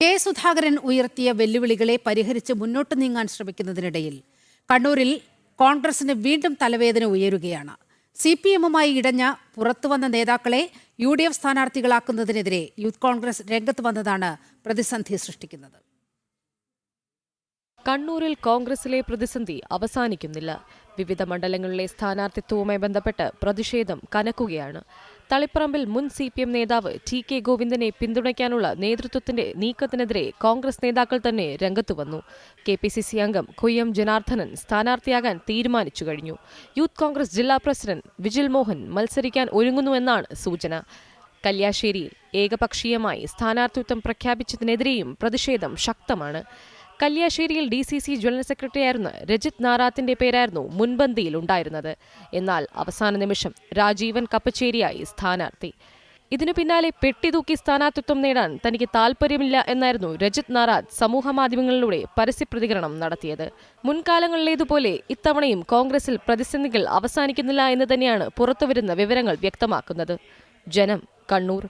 K Sudhakaran ഉയർത്തിയ വെല്ലുവിളികളെ പരിഹരിച്ച് മുന്നോട്ട് നീങ്ങാൻ ശ്രമിക്കുന്നതിനിടയിൽ കണ്ണൂരിൽ കോൺഗ്രസിന് വീണ്ടും തലവേദന ഉയരുകയാണ്. CPM-മായി ഇടഞ്ഞ പുറത്തുവന്ന നേതാക്കളെ UDF സ്ഥാനാർത്ഥികളാക്കുന്നതിനെതിരെ യൂത്ത് കോൺഗ്രസ് രംഗത്ത് വന്നതാണ് പ്രതിസന്ധി സൃഷ്ടിക്കുന്നത്. കണ്ണൂരിൽ കോൺഗ്രസിലെ പ്രതിസന്ധി അവസാനിക്കുന്നില്ല. വിവിധ മണ്ഡലങ്ങളിലെ സ്ഥാനാർത്ഥിത്വവുമായി ബന്ധപ്പെട്ട് പ്രതിഷേധം കനക്കുകയാണ്. തളിപ്പറമ്പിൽ മുൻ CPM നേതാവ് TK ഗോവിന്ദനെ പിന്തുണയ്ക്കാനുള്ള നേതൃത്വത്തിന്റെ നീക്കത്തിനെതിരെ കോൺഗ്രസ് നേതാക്കൾ തന്നെ രംഗത്തു വന്നു. KPCC അംഗം കൊയ്യം ജനാർദ്ദനൻ സ്ഥാനാർത്ഥിയാകാൻ തീരുമാനിച്ചു കഴിഞ്ഞു. യൂത്ത് കോൺഗ്രസ് ജില്ലാ പ്രസിഡന്റ് വിജിൽ മോഹൻ മത്സരിക്കാൻ ഒരുങ്ങുന്നുവെന്നാണ് സൂചന. കല്യാശ്ശേരിയിൽ ഏകപക്ഷീയമായി സ്ഥാനാർത്ഥിത്വം പ്രഖ്യാപിച്ചതിനെതിരെയും പ്രതിഷേധം ശക്തമാണ്. കല്യാശ്ശേരിയിൽ DCC ജനറൽ സെക്രട്ടറിയായിരുന്ന രജിത് നാറാത്തിന്റെ പേരായിരുന്നു മുൻപന്തിയിൽ ഉണ്ടായിരുന്നത്. എന്നാൽ അവസാന നിമിഷം രാജീവൻ കപ്പച്ചേരിയായി സ്ഥാനാർത്ഥി. ഇതിനു പിന്നാലെ പെട്ടിതൂക്കി സ്ഥാനാർത്ഥിത്വം നേടാൻ തനിക്ക് താൽപ്പര്യമില്ല എന്നായിരുന്നു രജിത് നാറാത്ത് സമൂഹമാധ്യമങ്ങളിലൂടെ പരസ്യപ്രതികരണം നടത്തിയത്. മുൻകാലങ്ങളിലേതുപോലെ ഇത്തവണയും കോൺഗ്രസിൽ പ്രതിസന്ധികൾ അവസാനിക്കുന്നില്ല എന്ന് തന്നെയാണ് പുറത്തുവരുന്ന വിവരങ്ങൾ വ്യക്തമാക്കുന്നത്. ജനം, കണ്ണൂർ.